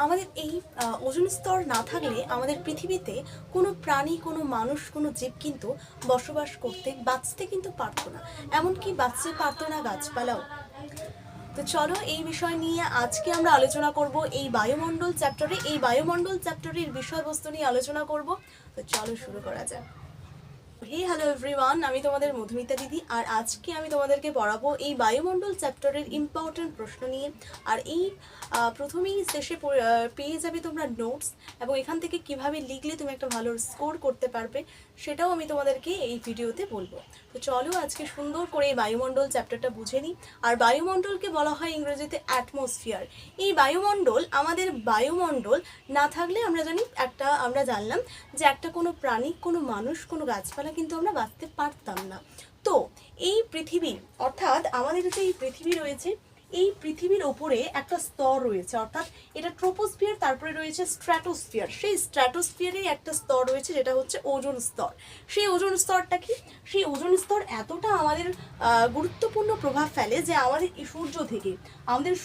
আমাদের এই ওজোন স্তর না থাকলে আমাদের পৃথিবীতে কোনো প্রাণী, কোনো মানুষ, কোনো জীব কিন্তু বসবাস করতে, বাঁচতে কিন্তু পারতো না। এমনকি বাঁচতে পারতো না গাছপালাও। তো চলো এই বিষয় নিয়ে আজকে আমরা আলোচনা করব এই বায়ুমণ্ডল চ্যাপ্টারে। এই বায়ুমণ্ডল চ্যাপ্টারের বিষয়বস্তু নিয়ে আলোচনা করব। তো চলো শুরু করা যাক। হ্যালো এভরিওয়ান, আমি তোমাদের মধুমিতা দিদি, আর আজকে আমি তোমাদেরকে পড়াবো এই বায়ুমণ্ডল চ্যাপ্টারের ইম্পর্টেন্ট প্রশ্ন নিয়ে। আর এই প্রথমেই শেষে পেয়ে যাবে তোমরা নোটস, এবং এখান থেকে কিভাবে লিখলে তুমি একটা ভালো স্কোর করতে পারবে সেটাও আমি তোমাদেরকে এই ভিডিওতে বলবো। তো চলো আজকে সুন্দর করে এই বায়ুমণ্ডল চ্যাপ্টারটা বুঝে নিই। আর বায়ুমণ্ডলকে বলা হয় ইংরেজিতে অ্যাটমসফিয়ার। এই বায়ুমণ্ডল, আমাদের বায়ুমণ্ডল না থাকলে আমরা জানলাম যে একটা কোনো প্রাণী, কোনো মানুষ, কোনো গাছপালা কিন্তু আমরা বাঁচতে পারতাম না। তো এই পৃথিবী, অর্থাৎ আমাদের যে এই পৃথিবী রয়েছে, এই পৃথিবীর ওপরে একটা স্তর রয়েছে, অর্থাৎ এটা ট্রোপোস্ফিয়ার, তারপরে রয়েছে স্ট্র্যাটোস্ফিয়ার। সেই স্ট্র্যাটোস্ফিয়ারেই একটা স্তর রয়েছে যেটা হচ্ছে ওজোন স্তর। সেই ওজোন স্তরটা কি? সেই ওজোন স্তর এতটা আমাদের গুরুত্বপূর্ণ প্রভাব ফেলে যে আমাদের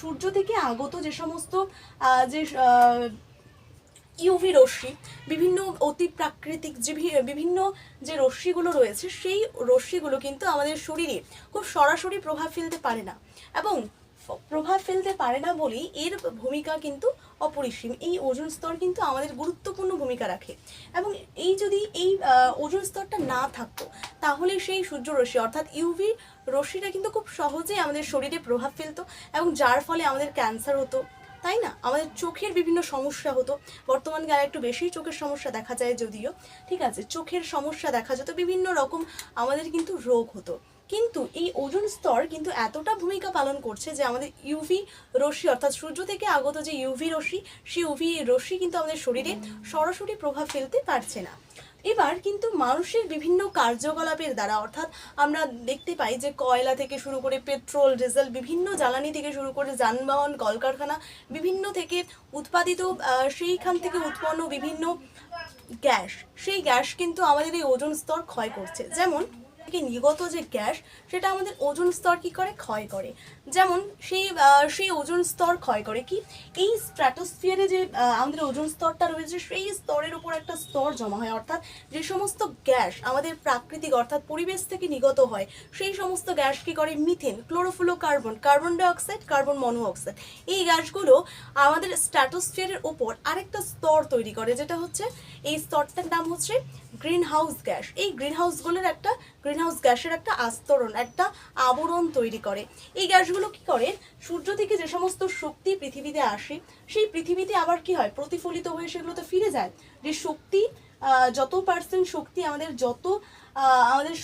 সূর্য থেকে আগত যে সমস্ত যে ইউভি রশ্মি, বিভিন্ন অতি প্রাকৃতিক যে বিভিন্ন যে রশ্মিগুলো রয়েছে, সেই রশ্মিগুলো কিন্তু আমাদের শরীরে খুব সরাসরি প্রভাব ফেলতে পারে না, এবং প্রভাব ফেলতে পারে না বলেই এর ভূমিকা কিন্তু অপরিসীম। এই ওজোন স্তর কিন্তু আমাদের গুরুত্বপূর্ণ ভূমিকা রাখে, এবং যদি এই ওজোন স্তরটা না থাকতো তাহলে সেই সূর্যরশ্মি অর্থাৎ ইউভি রশ্মিটা কিন্তু খুব সহজেই আমাদের শরীরে প্রভাব ফেলতো, এবং যার ফলে আমাদের ক্যান্সার হতো, তাই না? আমাদের চোখের বিভিন্ন সমস্যা হতো। বর্তমানকালে একটু বেশি চোখের সমস্যা দেখা যায় যদিও, ঠিক আছে, চোখের সমস্যা দেখা যেত, বিভিন্ন রকম আমাদের কিন্তু রোগ হতো। কিন্তু এই ওজোন স্তর কিন্তু এতটা ভূমিকা পালন করছে যে আমাদের ইউভি রশ্মি, অর্থাৎ সূর্য থেকে আগত যে ইউভি রশ্মি, সেই ইউভি রশ্মি কিন্তু আমাদের শরীরে সরাসরি প্রভাব ফেলতে পারছে না। এবার কিন্তু মানুষের বিভিন্ন কার্যকলাপের দ্বারা, অর্থাৎ আমরা দেখতে পাই যে কয়লা থেকে শুরু করে পেট্রোল, ডিজেল, বিভিন্ন জ্বালানি থেকে শুরু করে যানবাহন, কলকারখানা, বিভিন্ন থেকে উৎপাদিত সেইখান থেকে উৎপন্ন বিভিন্ন গ্যাস, সেই গ্যাস কিন্তু আমাদের এই ওজোন স্তর ক্ষয় করছে। যেমন থেকে নির্গত যে গ্যাস, সেটা আমাদের ওজোন স্তর কি করে? ক্ষয় করে। যেমন সেই ওজোন স্তর ক্ষয় করে কি? এই স্ট্র্যাটোস্ফিয়ারে যে আমাদের ওজোন স্তরটা রয়েছে, সেই স্তরের উপর একটা স্তর জমা হয়, অর্থাৎ যে সমস্ত গ্যাস আমাদের প্রাকৃতিক অর্থাৎ পরিবেশ থেকে নির্গত হয়, সেই সমস্ত গ্যাস কি করে? Methane, chlorofluorocarbon, carbon dioxide, carbon monoxide, এই গ্যাসগুলো আমাদের স্ট্র্যাটোস্ফিয়ারের উপর আরেকটা স্তর তৈরি করে, যেটা হচ্ছে, এই স্তরটার নাম হচ্ছে গ্রিন হাউস গ্যাস। এই গ্রিন হাউস গ্যাসের একটা আস্তরণ, একটা আবরণ তৈরি করে। এই গ্যাসগুলো কি করে? সূর্য থেকে যে সমস্ত শক্তি পৃথিবীতে আসে, সেই পৃথিবীতে আবার কি হয়? প্রতিফলিত হয়ে সেগুলো তো ফিরে যায়। যে শক্তি, যত পার্সেন্ট শক্তি আমাদের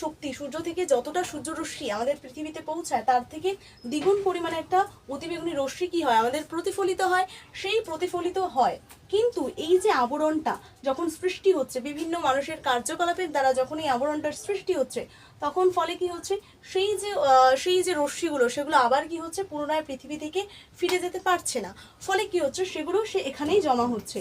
শক্তি সূর্য থেকে যতটা সূর্যরশ্মি আমাদের পৃথিবীতে পৌঁছায়, তার থেকে দ্বিগুণ পরিমাণে একটা অতিবেগুনি রশ্মি কি হয়? আমাদের প্রতিফলিত হয়। সেই প্রতিফলিত হয়, কিন্তু এই যে আবরণটা যখন সৃষ্টি হচ্ছে বিভিন্ন মানুষের কার্যকলাপের দ্বারা, যখন এই আবরণটার সৃষ্টি হচ্ছে, তখন ফলে কি হচ্ছে? সেই যে রশ্মিগুলো, সেগুলো আবার কি হচ্ছে? পুনরায় পৃথিবী থেকে ফিরে যেতে পারছে না। ফলে কি হচ্ছে? সেগুলো এখানেই জমা হচ্ছে।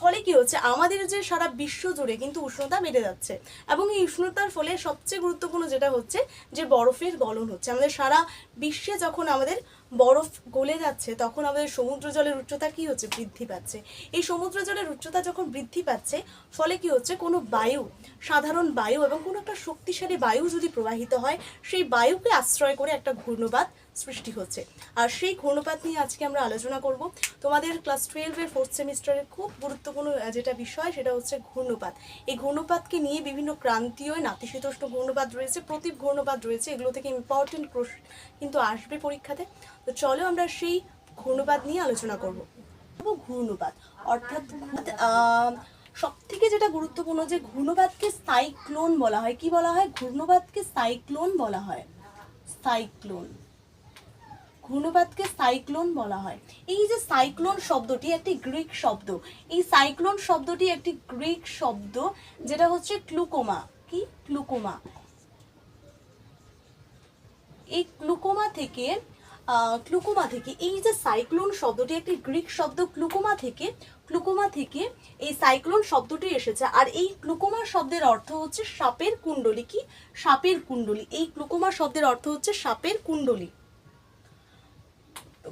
ফলে কি হচ্ছে? আমাদের যে সারা বিশ্ব জুড়ে কিন্তু উষ্ণতা বেড়ে যাচ্ছে, এবং এই উষ্ণতার ফলে সবচেয়ে গুরুত্বপূর্ণ যেটা হচ্ছে যে বরফের গলন হচ্ছে। আমাদের সারা বিশ্বে যখন আমাদের বরফ গলে যাচ্ছে, তখন আমাদের সমুদ্র জলের উচ্চতা কি হচ্ছে? বৃদ্ধি পাচ্ছে। এই সমুদ্র জলের উচ্চতা যখন বৃদ্ধি পাচ্ছে, ফলে কি হচ্ছে? কোনো বায়ু, সাধারণ বায়ু এবং কোনো একটা শক্তিশালী বায়ু যদি প্রবাহিত হয়, সেই বায়ুকে আশ্রয় করে একটা ঘূর্ণবাত সৃষ্টি হচ্ছে। আর সেই ঘূর্ণপাত নিয়ে আজকে আমরা আলোচনা করব। তোমাদের ক্লাস 12-এর 4th সেমিস্টারের খুব গুরুত্বপূর্ণ যেটা বিষয়, সেটা হচ্ছে ঘূর্ণপাত। এই ঘূর্ণপাতকে নিয়ে বিভিন্ন ক্রান্তীয়, নাতিশীতোষ্ণ ঘূর্ণপাত রয়েছে, প্রতীপ ঘূর্ণপাত রয়েছে, এগুলো থেকে ইম্পর্টেন্ট প্রশ্ন কিন্তু আসবে পরীক্ষাতে। তো চলো আমরা সেই ঘূর্ণপাত নিয়ে আলোচনা করব। ঘূর্ণপাত অর্থাৎ সব থেকে যেটা গুরুত্বপূর্ণ, যে ঘূর্ণপাতকে সাইক্লোন বলা হয়। কি বলা হয়? ঘূর্ণপাতকে সাইক্লোন বলা হয়। ঘূর্ণপাতকে সাইক্লোন বলা হয়। এই যে সাইক্লোন শব্দটি একটি গ্রিক শব্দ। এই সাইক্লোন শব্দটি একটি গ্রিক শব্দ, যেটা হচ্ছে ক্লুকোমা। কি? ক্লুকোমা। এই ক্লুকোমা থেকে এই যে সাইক্লোন শব্দটি একটি গ্রিক শব্দ, ক্লুকোমা থেকে এই সাইক্লোন শব্দটি এসেছে। আর এই ক্লুকোমা শব্দের অর্থ হচ্ছে সাপের কুণ্ডলী। কি? সাপের কুণ্ডলী। এই ক্লুকোমা শব্দের অর্থ হচ্ছে সাপের কুণ্ডলী।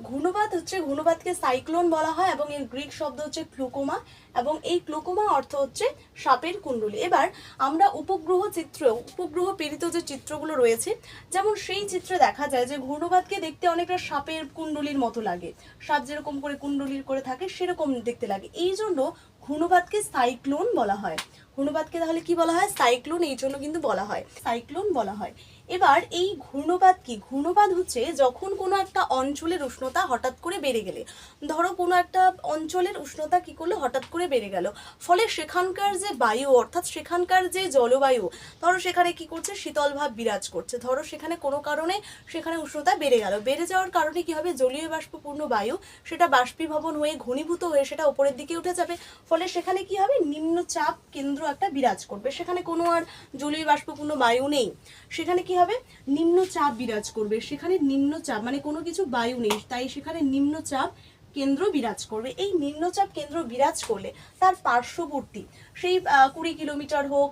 ঘূর্ণবাদ হচ্ছে, ঘূর্ণবাদকে সাইক্লোন বলা হয় এবং এর গ্রিক শব্দ হচ্ছে ক্লুকোমা, এবং এই ক্লুকোমা অর্থ হচ্ছে সাপের কুণ্ডলী। এবার আমরা উপগ্রহ চিত্র, উপগ্রহ প্রেরিত যে চিত্রগুলো রয়েছে, যেমন সেই চিত্রে দেখা যায় যে ঘূর্ণবাদকে দেখতে অনেকটা সাপের কুণ্ডলীর মতো লাগে, সাপ যেরকম করে কুণ্ডলীর করে থাকে সেরকম দেখতে লাগে, এই জন্য ঘূর্ণবাদকে সাইক্লোন বলা হয়। ঘূর্ণবাদকে তাহলে কি বলা হয়? সাইক্লোন, এই জন্য কিন্তু বলা হয়, সাইক্লোন বলা হয়। এবার এই ঘূর্ণবাদ কি? ঘূর্ণবাদ হচ্ছে যখন কোনো একটা অঞ্চলের উষ্ণতা হঠাৎ করে বেড়ে গেলে, ধরো কোনো একটা অঞ্চলের উষ্ণতা কি করলো, হঠাৎ করে বেড়ে গেল, ফলে সেখানকার যে বায়ু, অর্থাৎ সেখানকার যে জলবায়ু, ধরো সেখানে কি করছে, শীতল ভাব বিরাজ করছে, ধরো সেখানে কোনো কারণে সেখানে উষ্ণতা বেড়ে গেল, বেড়ে যাওয়ার কারণে কি হবে, জলীয় বাষ্পপূর্ণ বায়ু সেটা বাষ্পীভবন হয়ে ঘনীভূত হয়ে সেটা উপরের দিকে উঠে যাবে, ফলে সেখানে কি হবে, নিম্নচাপ কেন্দ্র একটা বিরাজ করবে, সেখানে কোনো আর জলীয় বাষ্পপূর্ণ বায়ু নেই, সেখানে কি হবে, নিম্নচাপ বিরাজ করবে, সেখানে নিম্নচাপ মানে কোনো কিছু বায়ু নেই, তাই সেখানে নিম্নচাপ কেন্দ্র বিরাজ করবে। এই নিম্নচাপ কেন্দ্র বিরাজ করলে তার পার্শ্ববর্তী সেই 20 কিলোমিটার হোক,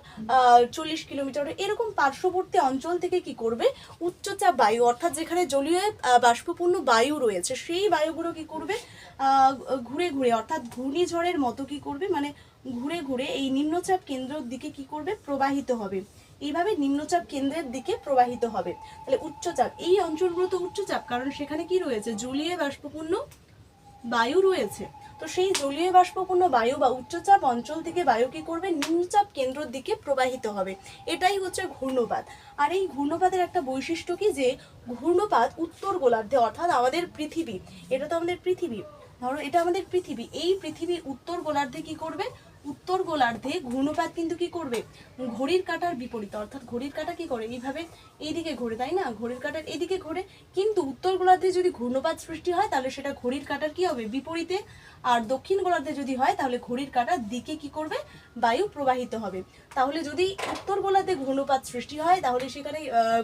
40 কিলোমিটার হোক, এরকম পার্শ্ববর্তী অঞ্চল থেকে কি করবে, উচ্চচাপ বায়ু, অর্থাৎ যেখানে জলীয় বাষ্পপূর্ণ বায়ু রয়েছে সেই বায়ুগুলো কি করবে, ঘুরে ঘুরে, অর্থাৎ ঘূর্ণিঝড়ের মতো কি করবে, মানে ঘুরে ঘুরে এই নিম্নচাপ কেন্দ্রের দিকে কি করবে, প্রবাহিত হবে, এইভাবে নিম্নচাপ কেন্দ্রের দিকে প্রবাহিত হবে। তাহলে উচ্চচাপ, এই অঞ্চলগুলো তো উচ্চচাপ, কারণ সেখানে কি রয়েছে, জলীয় বাষ্পপূর্ণ বায়ু রয়েছে, তো সেই জলীয় বাষ্পপূর্ণ বায়ু বা উচ্চচাপ অঞ্চল থেকে বায়ু কি করবে, নিম্নচাপ কেন্দ্রের দিকে প্রবাহিত হবে, এটাই হচ্ছে ঘূর্ণবাদ। আর এই ঘূর্ণবাদের একটা বৈশিষ্ট্য কি, যে ঘূর্ণবাদ উত্তর গোলার্ধে, অর্থাৎ আমাদের পৃথিবী, এটা তো আমাদের পৃথিবী, ধরো এটা আমাদের পৃথিবী, এই পৃথিবীর উত্তর গোলার্ধে কি করবে, উত্তর গোলার্ধে ঘূর্ণবাদ কিন্তু কি করবে, ঘড়ির কাঁটার বিপরীতে, অর্থাৎ ঘড়ির কাঁটা কি করে, এইভাবে এইদিকে ঘোরে, তাই না, ঘড়ির কাঁটার এইদিকে ঘোরে, কিন্তু উত্তর গোলার্ধে যদি ঘূর্ণবাদ সৃষ্টি হয় তাহলে সেটা ঘড়ির কাঁটার কি হবে, বিপরীতে, আর দক্ষিণ গোলার্ধে যদি হয় তাহলে ঘড়ির কাঁটার দিকে কি করবে, বায়ু প্রবাহিত হবে। তাহলে যদি উত্তর গোলার্ধে ঘূর্ণপাত সৃষ্টি হয় তাহলে সেখানে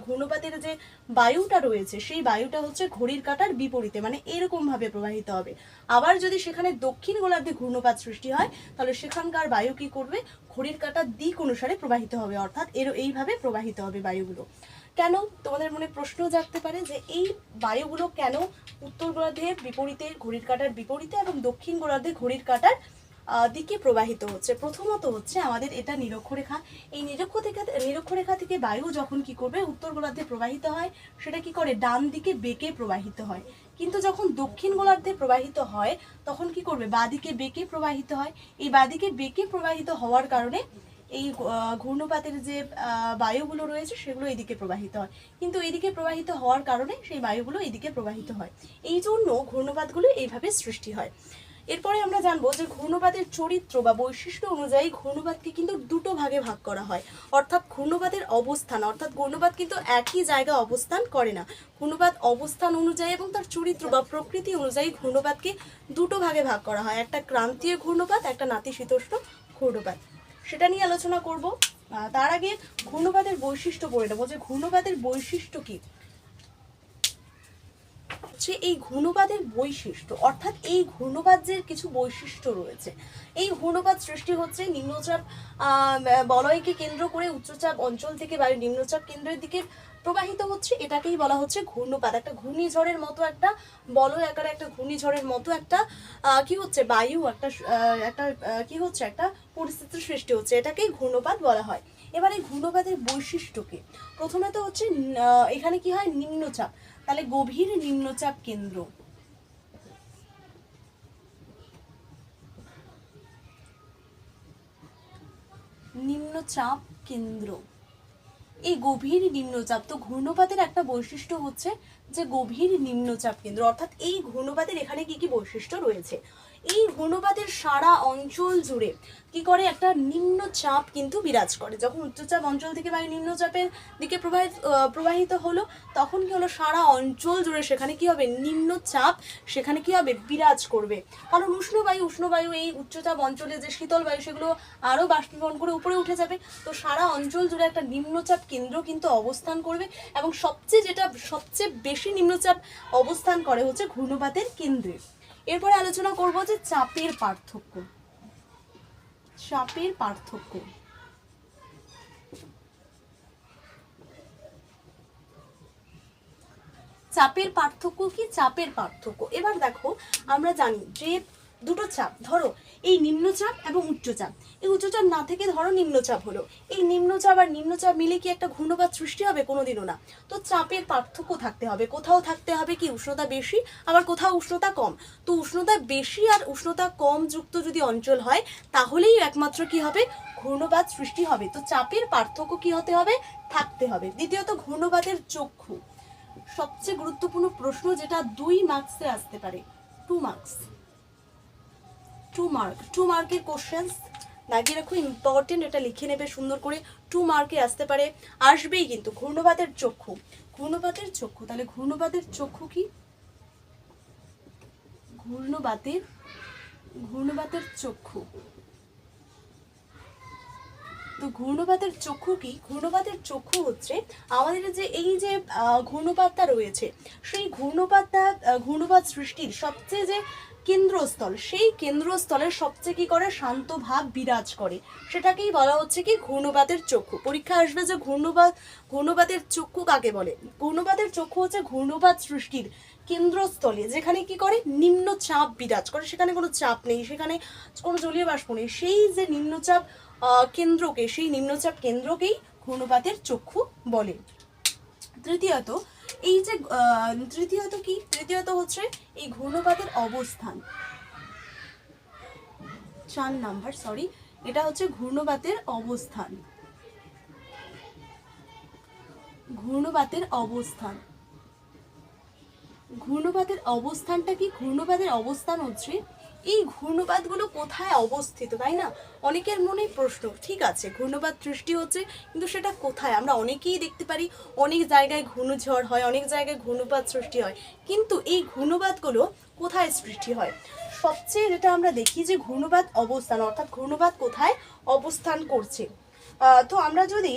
ঘূর্ণপাতের যে বায়ুটা রয়েছে সেই বায়ুটা হচ্ছে ঘড়ির কাঁটার বিপরীতে, মানে এরকম ভাবে প্রবাহিত হবে। আবার যদি সেখানে দক্ষিণ গোলার্ধে ঘূর্ণপাত সৃষ্টি হয় তাহলে সেখানকার বায়ু কি করবে, ঘড়ির কাঁটার দিক অনুসারে প্রবাহিত হবে, অর্থাৎ এইভাবে প্রবাহিত হবে বায়ুগুলো। কেন, তোমাদের মনে প্রশ্ন জাগতে পারে যে এই বায়ুগুলো কেন উত্তর গোলার্ধের বিপরীতে, ঘড়ির কাঁটার বিপরীতে, এবং দক্ষিণ গোলার্ধে ঘড়ির কাঁটার দিকে প্রবাহিত হচ্ছে। প্রথমত হচ্ছে আমাদের এটা নিরক্ষরেখা, এই নিরক্ষরেখা থেকে বায়ু যখন কি করবে, উত্তর গোলার্ধে প্রবাহিত হয়, সেটা কি করে, ডান দিকে বেঁকে প্রবাহিত হয়, কিন্তু যখন দক্ষিণ গোলার্ধে প্রবাহিত হয় তখন কি করবে, বাঁদিকে বেঁকে প্রবাহিত হয়। এই বাঁদিকে বেঁকে প্রবাহিত হওয়ার কারণে এই ঘূর্ণপাতের যে বায়ুগুলো রয়েছে সেগুলো এদিকে প্রবাহিত হয়, কিন্তু এদিকে প্রবাহিত হওয়ার কারণে সেই বায়ুগুলো এদিকে প্রবাহিত হয়, এই জন্য ঘূর্ণপাতগুলো এইভাবে সৃষ্টি হয়। এরপরে আমরা জানবো যে ঘূর্ণপাতের চরিত্র বা বৈশিষ্ট্য অনুযায়ী ঘূর্ণপাতকে কিন্তু দুটো ভাগে ভাগ করা হয়, অর্থাৎ ঘূর্ণপাতের অবস্থান, অর্থাৎ ঘূর্ণপাত কিন্তু একই জায়গায় অবস্থান করে না, ঘূর্ণপাত অবস্থান অনুযায়ী এবং তার চরিত্র বা প্রকৃতি অনুযায়ী ঘূর্ণপাতকে দুটো ভাগে ভাগ করা হয়, একটা ক্রান্তীয় ঘূর্ণপাত, একটা নাতিশীতোষ্ণ ঘূর্ণপাত, সেটা নিয়ে আলোচনা করব। তার আগে ঘূর্ণপাতের বৈশিষ্ট্য পড়ে নেবো, যে ঘূর্ণপাতের বৈশিষ্ট্য কি হচ্ছে, এই ঘূর্ণপাতের বৈশিষ্ট্য, অর্থাৎ এই ঘূর্ণপাতের কিছু বৈশিষ্ট্য রয়েছে। এই ঘূর্ণপাত সৃষ্টি হচ্ছে নিম্নচাপ বলয়কে কেন্দ্র করে উচ্চচাপ অঞ্চল থেকে বায়ু নিম্নচাপ কেন্দ্রের দিকে প্রবাহিত হচ্ছে, এটাকেই বলা হচ্ছে ঘূর্ণপাত। একটা ঘূর্ণিঝড়ের মতো, একটা বলয় আকারে একটা ঘূর্ণিঝড়ের মতো একটা কি হচ্ছে, বায়ু একটা একটা কি হচ্ছে, একটা পরিস্থিতির সৃষ্টি হচ্ছে, এটাকেই ঘূর্ণপাত বলা হয়। এবার এই ঘূর্ণপাতের বৈশিষ্ট্য কি, প্রথমে তো হচ্ছে এখানে কি হয়, নিম্নচাপ, তাহলে গভীর নিম্নচাপ কেন্দ্র, নিম্নচাপ কেন্দ্র, এই গভীর নিম্নচাপ, তো ঘূর্ণপাতের একটা বৈশিষ্ট্য হচ্ছে যে গভীর নিম্নচাপ কেন্দ্র, অর্থাৎ এই ঘূর্ণপাতের এখানে কি কি বৈশিষ্ট্য রয়েছে, এই ঘূর্ণপাতের সারা অঞ্চল জুড়ে কি করে, একটা নিম্নচাপ কিন্তু বিরাজ করে, যখন উচ্চচাপ অঞ্চল থেকে বায়ু নিম্নচাপের দিকে প্রবাহিত হলো তখন কি হলো, সারা অঞ্চল জুড়ে সেখানে কি হবে, নিম্নচাপ সেখানে কি হবে, বিরাজ করবে, কারণ উষ্ণবায়ু এই উচ্চচাপ অঞ্চলে যে শীতল বায়ু সেগুলো আরো বাষ্পীভবন করে উপরে উঠে যাবে, তো সারা অঞ্চল জুড়ে একটা নিম্নচাপ কেন্দ্র কিন্তু অবস্থান করবে, এবং সবচেয়ে বেশি নিম্নচাপ অবস্থান করে হচ্ছে ঘূর্ণপাতের কেন্দ্রে। এরপরে আলোচনা করব যে চাপের পার্থক্য, চাপের পার্থক্য। চাপের পার্থক্য কি? চাপের পার্থক্য। এবার দেখো আমরা জানি যে দুটো চাপ, ধরো এই নিম্নচাপ এবং উচ্চচাপ, এই উচ্চচাপ না থেকে ধরো নিম্নচাপ হলো, এই নিম্নচাপ আর নিম্নচাপ মিলে কি একটা ঘূর্ণবাদ সৃষ্টি হবে? কোনোদিনও না। তো চাপের পার্থক্য থাকতে হবে, কোথাও থাকতে হবে কি উষ্ণতা বেশি, আবার কোথাও উষ্ণতা কম। তো উষ্ণতা বেশি আর উষ্ণতা কম যুক্ত যদি অঞ্চল হয় তাহলেই একমাত্র কি হবে? ঘূর্ণবাদ সৃষ্টি হবে। তো চাপের পার্থক্য কি হতে হবে? থাকতে হবে। দ্বিতীয়ত ঘূর্ণবাদের চক্ষু, সবচেয়ে গুরুত্বপূর্ণ প্রশ্ন, যেটা 2 মার্কসে আসতে পারে, 2 মার্কস, 2 মার্কের কোশ্চেন্স লাগিয়ে রাখো, ইম্পর্টেন্ট, এটা লিখে নেবে সুন্দর করে, 2 মার্কে আসতে পারে, আসবেই কিন্তু। ঘূর্ণবাদের চক্ষু, ঘূর্ণবাদের চক্ষু, তাহলে ঘূর্ণবাদের চক্ষু কি? ঘূর্ণবাদের চক্ষু। তো ঘূর্ণবাদের চক্ষু কি? ঘূর্ণবাদের চক্ষু হচ্ছে আমাদের যে এই যে ঘূর্ণবাদটা রয়েছে, সেই ঘূর্ণবাদ সৃষ্টির সবচেয়ে যে কেন্দ্রস্থল, সেই কেন্দ্রস্থলের সবচেয়ে কি করে? শান্ত ভাব বিরাজ করে, সেটাকেই বলা হচ্ছে কি? ঘূর্ণবাদের চক্ষু। পরীক্ষা আসবে যে ঘূর্ণবাদের চক্ষু কাকে বলে? ঘূর্ণবাদের চক্ষু হচ্ছে ঘূর্ণবাদ সৃষ্টির কেন্দ্রস্থলে, যেখানে কি করে? নিম্ন চাপ বিরাজ করে, সেখানে কোনো চাপ নেই, সেখানে কোনো জলীয় বাষ্প নেই, সেই যে নিম্নচাপ কেন্দ্রকে, সেই নিম্নচাপ কেন্দ্রকেই ঘূর্ণবাদের চক্ষু বলে। তৃতীয়ত এই যে তৃতীয়ত হচ্ছে এই ঘূর্ণবাদের অবস্থান, 4 নাম্বার, সরি, এটা হচ্ছে ঘূর্ণবাদের অবস্থান। ঘূর্ণবাদের অবস্থানটা কি? ঘূর্ণবাদের অবস্থান হচ্ছে এই ঘূর্ণবাদগুলো কোথায় অবস্থিত, তাই না? অনেকের মনে প্রশ্ন, ঠিক আছে ঘূর্ণবাদ সৃষ্টি হচ্ছে, কিন্তু সেটা কোথায়? আমরা অনেকেই দেখতে পারি অনেক জায়গায় ঘূর্ণিঝড় হয়, অনেক জায়গায় ঘূর্ণবাদ সৃষ্টি হয়, কিন্তু এই ঘূর্ণবাদগুলো কোথায় সৃষ্টি হয়? সবচেয়ে যেটা আমরা দেখি যে ঘূর্ণবাদ অবস্থান, অর্থাৎ ঘূর্ণবাদ কোথায় অবস্থান করছে। তো আমরা যদি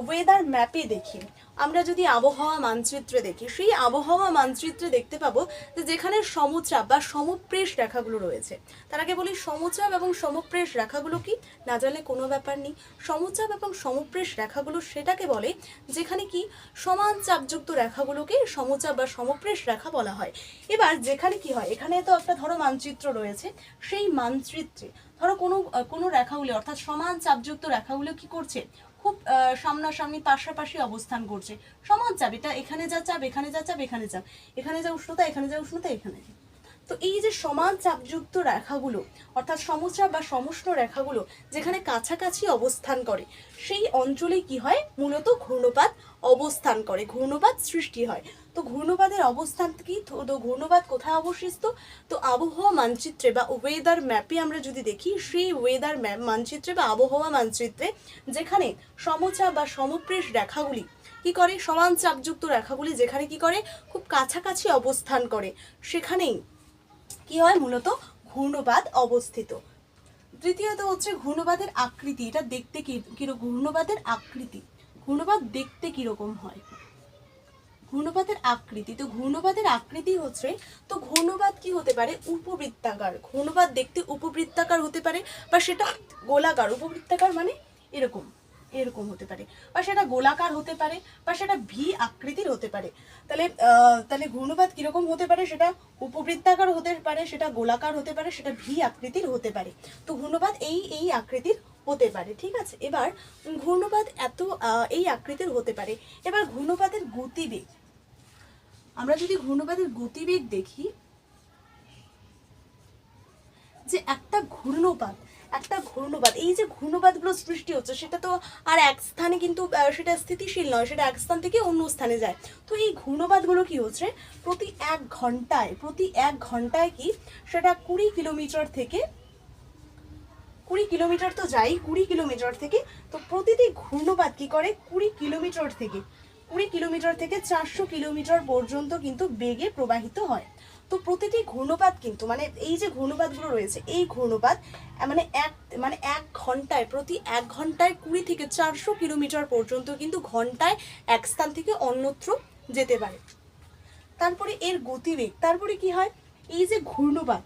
ওয়েদার ম্যাপে দেখি, আমরা যদি আবহাওয়া মানচিত্রে দেখি, সেই আবহাওয়া মানচিত্রে দেখতে পাবো যে যেখানে সমচাপ বা সমপ্রেশ রেখাগুলো রয়েছে, তার আগে বলি সমচাপ এবং সমপ্রেশ রেখাগুলো কি? না জানলে কোনো ব্যাপার নেই। সমচাপ এবং সমপ্রেশ রেখাগুলো সেটাকে বলে যেখানে কি সমান চাপযুক্ত রেখাগুলোকে সমচাপ বা সমপ্রেশ রেখা বলা হয়। এবার যেখানে কি হয়, এখানে তো একটা ধরো মানচিত্র রয়েছে, সেই মানচিত্রে ধরো কোনো রেখাগুলি, অর্থাৎ সমান চাপযুক্ত রেখাগুলো কি করছে? খুব সামনাসামনি পাশাপাশি অবস্থান করছে, সমান চাপ, এটা এখানে যা চাপ, এখানে যা চাপ, এখানে চাপ, এখানে যা উষ্ণতা, এখানে যা উষ্ণতা, এখানে। তো এই যে সমান চাপযুক্ত রেখাগুলো, অর্থাৎ সমচাপ বা সমুষ্ণ রেখাগুলো যেখানে কাছাকাছি অবস্থান করে, সেই অঞ্চলে কি হয়? মূলত ঘূর্ণবাদ অবস্থান করে, ঘূর্ণবাদ সৃষ্টি হয়। তো ঘূর্ণবাদের অবস্থান কি? তো ঘূর্ণবাদ কোথায় অবস্থিত? তো আবহাওয়া মানচিত্রে বা ওয়েদার ম্যাপে আমরা যদি দেখি, সেই ওয়েদার ম্যাপ মানচিত্রে বা আবহাওয়া মানচিত্রে যেখানে সমচাপ বা সমপ্রেশ রেখাগুলি কি করে? সমান চাপযুক্ত রেখাগুলি যেখানে কি করে? খুব কাছাকাছি অবস্থান করে, সেখানেই কি হয়? মূলত ঘূর্ণবাদ অবস্থিত। তৃতীয়ত হচ্ছে ঘূর্ণবাদের আকৃতি, এটা দেখতে ঘূর্ণবাদের আকৃতি, ঘূর্ণবাদ দেখতে কিরকম হয়? ঘূর্ণবাদের আকৃতি, তো ঘূর্ণবাদের আকৃতি হচ্ছে, তো ঘূর্ণবাদ কি হতে পারে? উপবৃত্তাকার। ঘূর্ণবাদ দেখতে উপবৃত্তাকার হতে পারে, বা সেটা গোলাকার। উপবৃত্তাকার মানে এরকম এরকম হতে পারে, বা সেটা গোলাকার হতে পারে, বা সেটা ভি আকৃতির হতে পারে। তাহলে ঘূর্ণবাদ কিরকম হতে পারে? সেটা উপবৃত্তাকার হতে পারে, সেটা গোলাকার হতে পারে, সেটা ভি আকৃতির হতে পারে। তো ঘূর্ণবাদ এই আকৃতির হতে পারে, ঠিক আছে। এবার ঘূর্ণবাদ এই আকৃতির হতে পারে। এবার ঘূর্ণবাদের গতিবেগ, আমরা যদি ঘূর্ণবাদের গতিবেগ দেখি, যে একটা ঘূর্ণবাদ এই যে ঘূর্ণবাদগুলো সৃষ্টি হচ্ছে, সেটা তো আর এক স্থানে কিন্তু সেটা স্থিতিশীল নয়, সেটা এক স্থান থেকে অন্য স্থানে যায়। তো এই ঘূর্ণবাদগুলো কি হচ্ছে? প্রতি এক ঘন্টায় কি সেটা 20 কিলোমিটার তো যাই, 20 কিলোমিটার থেকে, তো প্রতিটি ঘূর্ণবাদ কি করে? 20 কিলোমিটার থেকে 400 কিলোমিটার পর্যন্ত কিন্তু বেগে প্রবাহিত হয়। তো প্রতিটি ঘূর্ণবাদ কিন্তু, মানে এই যে ঘূর্ণবাদগুলো রয়েছে, এই ঘূর্ণবাদ মানে প্রতি এক ঘন্টায় 20 থেকে 400 কিলোমিটার পর্যন্ত কিন্তু ঘন্টায় এক স্থান থেকে অন্যত্র যেতে পারে। তারপরে এর গতিবেগ, তারপরে কি হয়? এই যে ঘূর্ণবাদ,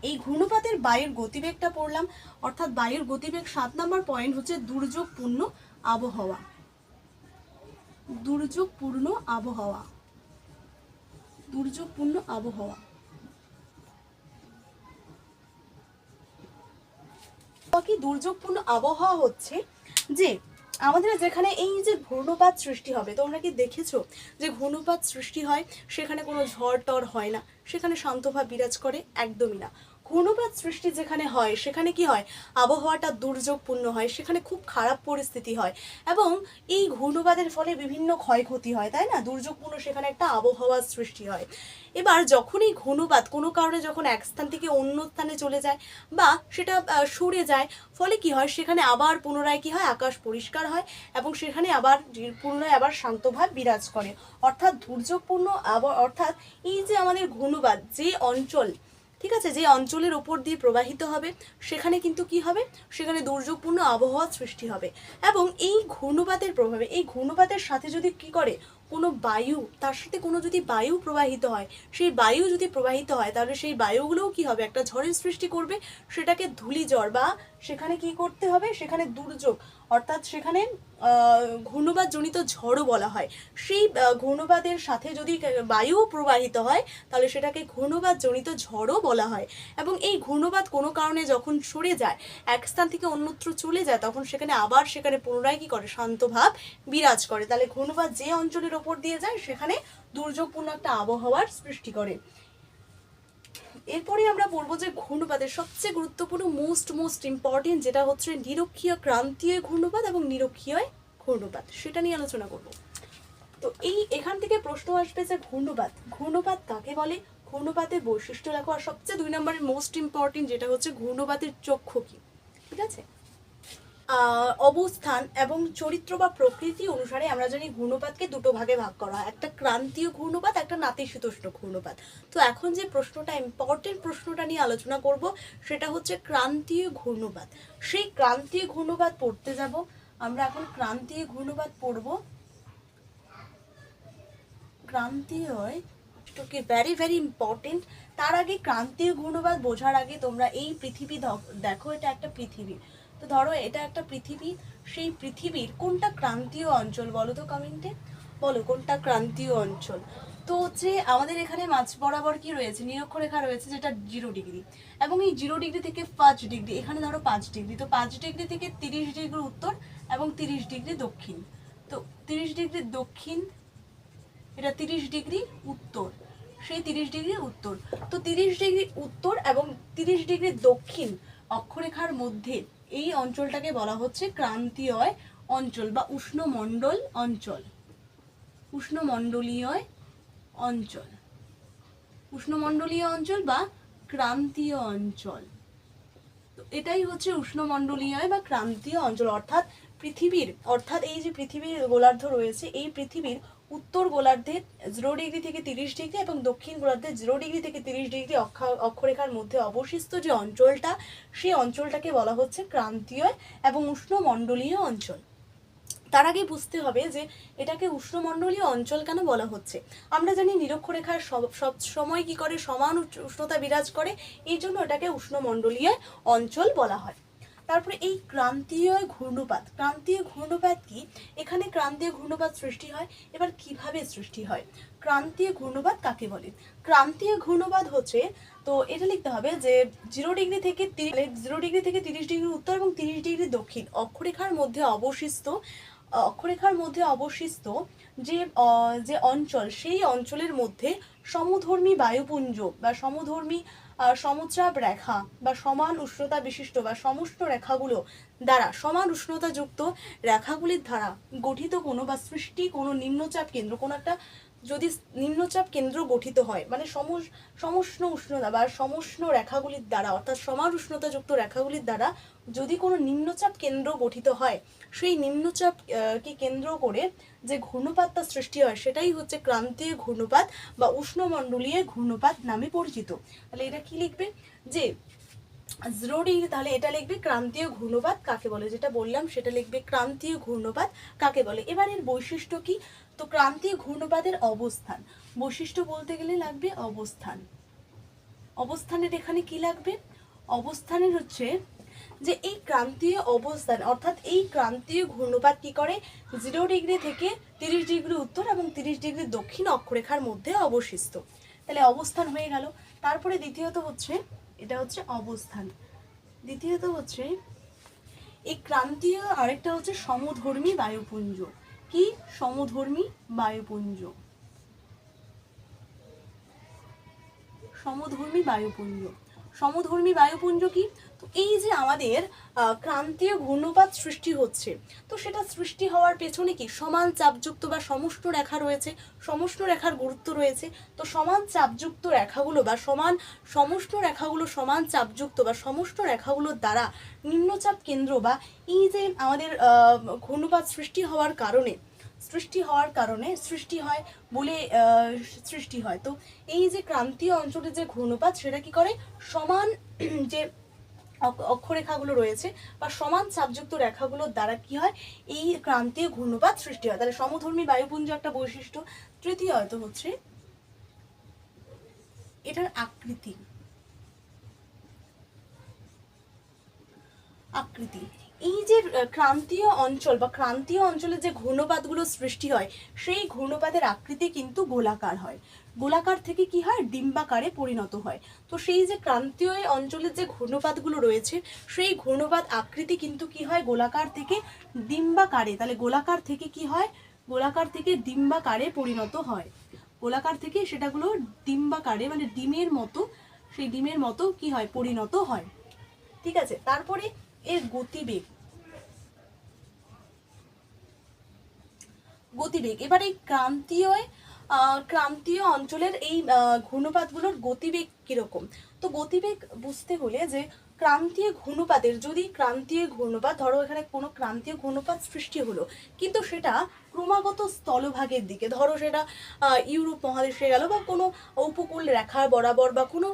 এই ঘূর্ণবাদের বায়ুর গতিবেগটা পড়লাম, অর্থাৎ বায়ুর গতিবেগ 7 নম্বর পয়েন্ট হচ্ছে দুর্যোগপূর্ণ আবহাওয়া। দুর্যোগপূর্ণ আবহাওয়া। কি দুর্যোগপূর্ণ আবহাওয়া হচ্ছে যে আমাদের যেখানে এই যে ঘূর্ণপাত সৃষ্টি হবে, তোমরা কি দেখেছো যে ঘূর্ণপাত সৃষ্টি হয় সেখানে কোনো ঝড় টর হয় না, সেখানে শান্তভাব বিরাজ করে? একদমই না। ঘূর্ণপাত সৃষ্টি যেখানে হয় সেখানে কি হয়, আবহাওয়াটা দুর্যোগপূর্ণ হয়, সেখানে খুব খারাপ পরিস্থিতি হয় এবং এই ঘূর্ণপাতের ফলে বিভিন্ন ক্ষয়ক্ষতি হয়, তাই না? দুর্যোগপূর্ণ সেখানে একটা আবহাওয়ার সৃষ্টি হয়। এবার যখন এই ঘূর্ণপাত কোনো কারণে যখন এক স্থান থেকে অন্য স্থানে চলে যায় বা সেটা সরে যায়, ফলে কি হয়, সেখানে আবার পুনরায় কি হয়, আকাশ পরিষ্কার হয় এবং সেখানে আবার পুনরায় আবার শান্তভাব বিরাজ করে। অর্থাৎ দুর্যোগপূর্ণ অর্থাৎ এই যে আমাদের ঘূর্ণপাত যে অঞ্চল, ঠিক আছে, যে অঞ্চলের উপর দিয়ে প্রবাহিত হবে সেখানে কিন্তু কি হবে, সেখানে দুর্যোগপূর্ণ আবহাওয়ার সৃষ্টি হবে। এবং এই ঘূর্ণপাতের প্রভাবে, এই ঘূর্ণপাতের সাথে যদি কি করে, কোনো বায়ু, তার সাথে কোনো যদি বায়ু প্রবাহিত হয়, সেই বায়ু যদি প্রবাহিত হয় তাহলে সেই বায়ুগুলোও কি হবে, একটা ঝড়ের সৃষ্টি করবে, সেটাকে ধূলিঝড় বা সেখানে কি করতে হবে, সেখানে দুর্যোগ অর্থাৎ সেখানে ঘূর্ণপাত জনিত ঝড়ও বলা হয়। সেই ঘূর্ণপাতের সাথে যদি বায়ু প্রবাহিত হয় তাহলে সেটাকে ঘূর্ণপাত জনিত ঝড়ও বলা হয়। এবং এই ঘূর্ণপাত কোনো কারণে যখন সরে যায়, এক স্থান থেকে অন্যত্র চলে যায়, তখন সেখানে আবার সেখানে পুনরায় কি করে, শান্তভাব বিরাজ করে। তাহলে ঘূর্ণপাত যে অঞ্চলের ওপর দিয়ে যায় সেখানে দুর্যোগপূর্ণ একটা আবহাওয়ার সৃষ্টি করে। এরপরে আমরা বলবো যে ঘূর্ণপাতের সবচেয়ে গুরুত্বপূর্ণ মোস্ট ইম্পর্টেন্ট যেটা হচ্ছে নিরক্ষীয় ক্রান্তীয় ঘূর্ণপাত এবং নিরক্ষীয় ঘূর্ণপাত, সেটা নিয়ে আলোচনা করব। তো এখান থেকে প্রশ্ন আসবে যে ঘূর্ণপাত কাকে বলে, ঘূর্ণপাতের বৈশিষ্ট্য লেখো, আর সবচেয়ে 2 নম্বরের মোস্ট ইম্পর্টেন্ট যেটা হচ্ছে ঘূর্ণপাতের চক্ষু কি। ঠিক আছে, অবস্থান এবং চরিত্র বা প্রকৃতি অনুসারে আমরা জানি ঘূর্ণপাতকে দুটো ভাগে ভাগ করা হয়, একটা ক্রান্তীয় ঘূর্ণপাত, একটা নাতিশীতোষ্ণ ঘূর্ণপাত। তো এখন যে প্রশ্নটা ইম্পর্টেন্ট প্রশ্নটা নিয়ে আলোচনা করব সেটা হচ্ছে ক্রান্তীয় ঘূর্ণপাত। সেই ক্রান্তীয় ঘূর্ণপাত পড়তে যাব আমরা, এখন ক্রান্তীয় ঘূর্ণপাত পড়ব। ক্রান্তীয় ভেরি ইম্পর্টেন্ট। তার আগে ক্রান্তীয় ঘূর্ণপাত বোঝার আগে তোমরা এই পৃথিবী দেখো, এটা একটা পৃথিবী। তো ধরো এটা একটা পৃথিবী, সেই পৃথিবীর কোনটা ক্রান্তীয় অঞ্চল বলো তো কমেন্টে, বলো কোনটা ক্রান্তীয় অঞ্চল। তো হচ্ছে আমাদের এখানে মাঝ বরাবর কি রয়েছে, নিরক্ষরেখা রয়েছে যেটা 0 ডিগ্রি, এবং এই 0 ডিগ্রি থেকে 5 ডিগ্রি, এখানে ধরো 5 ডিগ্রি, তো 5 ডিগ্রি থেকে 30 ডিগ্রি উত্তর এবং 30 ডিগ্রি দক্ষিণ। তো 30 ডিগ্রি দক্ষিণ, এটা 30 ডিগ্রি উত্তর, সেই 30 ডিগ্রি উত্তর। তো 30 ডিগ্রি উত্তর এবং 30 ডিগ্রি দক্ষিণ অক্ষরেখার মধ্যে এই অঞ্চলটাকে বলা হচ্ছে ক্রান্তীয় অঞ্চল বা উষ্ণমণ্ডল অঞ্চল, উষ্ণমণ্ডলীয় অঞ্চল, উষ্ণমণ্ডলীয় অঞ্চল বা ক্রান্তীয় অঞ্চল। তো এটাই হচ্ছে উষ্ণমণ্ডলীয় বা ক্রান্তীয় অঞ্চল। অর্থাৎ পৃথিবীর, অর্থাৎ এই যে পৃথিবীর গোলার্ধ রয়েছে, এই পৃথিবীর উত্তর গোলার্ধে 0 ডিগ্রি থেকে 30 ডিগ্রি এবং দক্ষিণ গোলার্ধে 0 ডিগ্রি থেকে 30 ডিগ্রি অক্ষরেখার মধ্যে অবশিষ্ট যে অঞ্চলটা, সেই অঞ্চলটাকে বলা হচ্ছে ক্রান্তীয় এবং উষ্ণমণ্ডলীয় অঞ্চল। তার আগে বুঝতে হবে যে এটাকে উষ্ণমণ্ডলীয় অঞ্চল কেন বলা হচ্ছে। আমরা জানি নিরক্ষরেখার সব সময় কি করে, সমান উষ্ণতা বিরাজ করে, এই জন্য এটাকে উষ্ণমণ্ডলীয় অঞ্চল বলা হয়। তারপরে এই ক্রান্তীয় ঘূর্ণপাত, ক্রান্তীয় ঘূর্ণপাত কি, এখানে ক্রান্তীয় ঘূর্ণপাত সৃষ্টি হয়। এবার কিভাবে সৃষ্টি হয়, ক্রান্তীয় ঘূর্ণপাত কাকে বলে? ক্রান্তীয় ঘূর্ণপাত হচ্ছে, তো এটা লিখতে হবে যে 0 ডিগ্রি থেকে 30 ডিগ্রি উত্তর এবং 30 ডিগ্রি দক্ষিণ অক্ষরেখার মধ্যে অবশিষ্ট যে অঞ্চল, সেই অঞ্চলের মধ্যে সমধর্মী বায়ুপুঞ্জ বা সমধর্মী সমচাপ রেখা বা সমান উষ্ণতা বিশিষ্ট বা সমুষ্ণ রেখাগুলো দ্বারা, সমান উষ্ণতাযুক্ত রেখাগুলির দ্বারা গঠিত কোনো বা সৃষ্টি কোনো নিম্নচাপ কেন্দ্র, কোনো একটা যদি নিম্নচাপ কেন্দ্র গঠিত হয়, মানে সমুষ্ণ উষ্ণতা বা সমুষ্ণ রেখাগুলির দ্বারা, অর্থাৎ সমান উষ্ণতাযুক্ত রেখাগুলির দ্বারা যদি কোনো নিম্নচাপ কেন্দ্র গঠিত হয়, সেই নিম্নচাপ কে কেন্দ্র করে যে ঘূর্ণপাতটা সৃষ্টি হয় সেটাই হচ্ছে ক্রান্তীয় ঘূর্ণপাত বা উষ্ণমণ্ডলীয় ঘূর্ণপাত নামে পরিচিত। তাহলে এটা কি লিখবে যে 0 ডিগ্রি, তাহলে এটা লিখবে ক্রান্তীয় ঘূর্ণপাত কাকে বলে, যেটা বললাম সেটা লিখবে ক্রান্তীয় ঘূর্ণপাত কাকে বলে। এবার এর বৈশিষ্ট্য কি, তো ক্রান্তীয় ঘূর্ণপাতের অবস্থান, বৈশিষ্ট্য বলতে গেলে লাগবে অবস্থান। অবস্থানের এখানে কি লাগবে, অবস্থানের হচ্ছে যে এই ক্রান্তীয় অবস্থান, অর্থাৎ এই ক্রান্তীয় ঘূর্ণপাত কি করে, 0 ডিগ্রি থেকে 30 ডিগ্রি উত্তর এবং 30 ডিগ্রি দক্ষিণ অক্ষরেখার মধ্যে অবশিষ্ট। তাহলে অবস্থান হয়ে গেল। তারপরে দ্বিতীয়ত হচ্ছে, এটা হচ্ছে অবস্থান। দ্বিতীয়ত হচ্ছে এই ক্রান্তীয়, আরেকটা হচ্ছে সমধর্মী বায়ুপুঞ্জ। কি? সমধর্মী বায়ুপুঞ্জ। সমধর্মী বায়ুপুঞ্জ। সমধর্মী বায়ুপুঞ্জ কি? তো এই যে আমাদের ক্রান্তীয় ঘূর্ণপাত সৃষ্টি হচ্ছে, তো সেটা সৃষ্টি হওয়ার পেছনে কি সমান চাপযুক্ত বা সমষ্ণ রেখা রয়েছে। সমষ্ণ রেখার গুরুত্ব রয়েছে। তো সমান চাপযুক্ত রেখাগুলো বা সমষ্ণ রেখাগুলো, সমান চাপযুক্ত বা সমষ্ণ রেখাগুলোর দ্বারা নিম্নচাপ কেন্দ্র বা এই যে আমাদের ঘূর্ণপাত সৃষ্টি হওয়ার কারণে সৃষ্টি হয় বলে সৃষ্টি হয়। তো এই যে ক্রান্তীয় অঞ্চলের যে ঘূর্ণপাত, সেটা কি করে সমান যে অক্ষরেখাগুলো রয়েছে বা সমান চাপযুক্ত রেখাগুলোর দ্বারা কি হয়, এই ক্রান্তীয় ঘূর্ণপাত সৃষ্টি হয়। তাহলে সমধর্মী বায়ুপুঞ্জ একটা বৈশিষ্ট্য। তৃতীয়ত হচ্ছে এটার আকৃতি। এই যে ক্রান্তীয় অঞ্চল বা ক্রান্তীয় অঞ্চলে যে ঘূর্ণপাতগুলো সৃষ্টি হয়, সেই ঘূর্ণপাতের আকৃতি কিন্তু গোলাকার হয়। গোলাকার থেকে কি হয়, ডিম্বাকারে পরিণত হয়। তো সেই যে ক্রান্তীয় অঞ্চলের যে ঘূর্ণপাতগুলো রয়েছে, সেই ঘূর্ণপাত আকৃতি কিন্তু কি হয়, গোলাকার থেকে ডিম্বাকারে। তাহলে গোলাকার থেকে কি হয়, গোলাকার থেকে ডিম্বাকারে পরিণত হয়। গোলাকার থেকে সেটাগুলো ডিম্বাকারে, মানে ডিমের মতো, সেই ডিমের মতো কি হয়, পরিণত হয়। ঠিক আছে। তারপরে এর গতিবেগ। এবার এই ক্রান্তীয় অঞ্চলের এই ঘূর্ণপাতগুলোর গতিবেগ কিরকম? তো গতিবেগ বুঝতে হলে যে ক্রান্তীয় ঘূর্ণপাত, ধরো এখানে কোনো ক্রান্তীয় ঘূর্ণপাত সৃষ্টি হলো, কিন্তু সেটা ক্রমাগত স্থলভাগের দিকে, ধরো সেটা ইউরোপ মহাদেশে গেল বা কোনো উপকূল রেখার বরাবর বা কোনো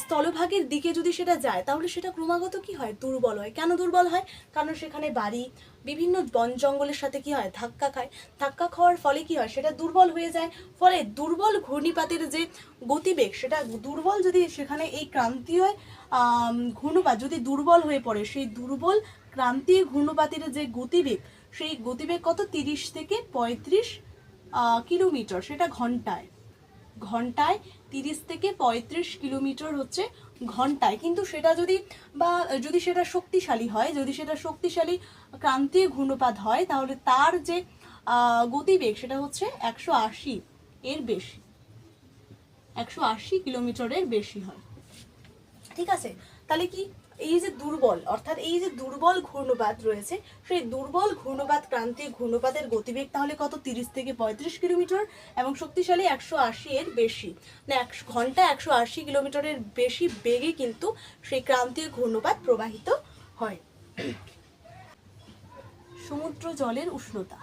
স্থলভাগের দিকে যদি সেটা যায়, তাহলে সেটা ক্রমাগত কি হয়, দুর্বল হয়। কেন দুর্বল হয়? কারণ সেখানে বাড়ি, বিভিন্ন বন জঙ্গলের সাথে কি হয়, ধাক্কা খায়। ধাক্কা খাওয়ার ফলে কি হয়, সেটা দুর্বল হয়ে যায়। ফলে দুর্বল ঘূর্ণিপাতের যে গতিবেগ, সেটা দুর্বল, যদি সেখানে এই ক্রান্তীয় ঘূর্ণপাত যদি দুর্বল হয়ে পড়ে, সেই দুর্বল ক্রান্তীয় ঘূর্ণপাতের যে গতিবেগ, সেই গতিবেগ কত, 30 থেকে 35 কিলোমিটার, সেটা ঘন্টায় 30 থেকে 35 কিলোমিটার হচ্ছে ঘন্টায়। কিন্তু সেটা যদি সেটা শক্তিশালী হয়, যদি সেটা শক্তিশালী ক্রান্তীয় ঘূর্ণপাত হয়, তাহলে তার যে গতিবেগ, সেটা হচ্ছে 180 এর বেশি, 180 কিলোমিটারের বেশি হয়। ঠিক আছে। তাহলে কি, এই যে দুর্বল, অর্থাৎ এই যে দুর্বল ঘূর্ণপাত রয়েছে, সেই দুর্বল ঘূর্ণপাত, ক্রান্তীয় ঘূর্ণপাতের গতিবেগ তাহলে কত, 30 থেকে 35 কিলোমিটার, এবং শক্তিশালী 180 এর বেশি, মানে ঘন্টা 180 কিলোমিটারের বেশি বেগে কিন্তু সেই ক্রান্তীয় ঘূর্ণপাত প্রবাহিত হয়। সমুদ্র জলের উষ্ণতা।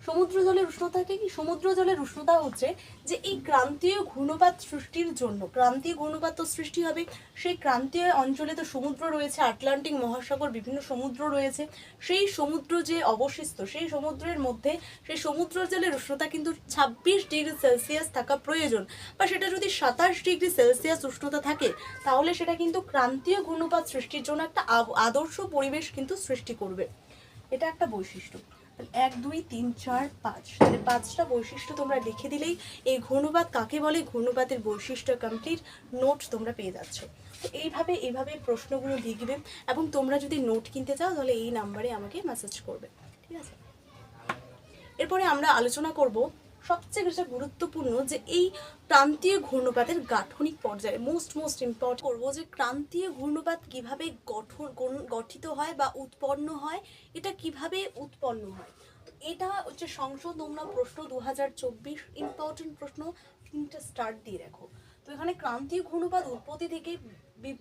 সমুদ্র জলের উষ্ণতাকে কি, সমুদ্র জলের উষ্ণতা হচ্ছে যে এই ক্রান্তীয় ঘূর্ণপাত সৃষ্টির জন্য, ক্রান্তীয় ঘূর্ণপাত তো সৃষ্টি হবে, সেই ক্রান্তীয় অঞ্চলে তো সমুদ্র রয়েছে, আটলান্টিক মহাসাগর, বিভিন্ন সমুদ্র রয়েছে। সেই সমুদ্র যে অবশিষ্ট, সেই সমুদ্রের মধ্যে সেই সমুদ্র জলের উষ্ণতা কিন্তু 26 ডিগ্রি সেলসিয়াস থাকা প্রয়োজন, বা সেটা যদি 27 ডিগ্রি সেলসিয়াস উষ্ণতা থাকে, তাহলে সেটা কিন্তু ক্রান্তীয় ঘূর্ণপাত সৃষ্টির জন্য একটা আদর্শ পরিবেশ কিন্তু সৃষ্টি করবে। এটা একটা বৈশিষ্ট্য। 1 2 3 4 5, তাহলে 5টা বৈশিষ্ট্য তোমরা লিখে দিলেই এই ঘূর্ণপাত কাকে বলে, ঘূর্ণপাতের বৈশিষ্ট্য কমপ্লিট নোট তোমরা পেয়ে যাচ্ছ। তো এইভাবে প্রশ্নগুলো লিখবে, এবং তোমরা যদি নোট কিনতে চাও তাহলে এই নাম্বারে আমাকে মেসেজ করবে। ঠিক আছে। এরপরে আমরা আলোচনা করব সবচেয়ে বেশি গুরুত্বপূর্ণ যে এই ক্রান্তীয় ঘূর্ণপাতের গাঠনিক পর্যায়ে মোস্ট ইম্পর্টেন্ট করব যে ক্রান্তীয় ঘূর্ণপাত কিভাবে গঠিত হয় বা উৎপন্ন হয়, এটা কিভাবে উৎপন্ন হয়। এটা হচ্ছে সংশোধন প্রশ্ন 2024, ইম্পর্টেন্ট প্রশ্ন, 3টা স্টার্ট দিয়ে রাখো। তো এখানে ক্রান্তীয় ঘূর্ণপাত উৎপত্তি থেকে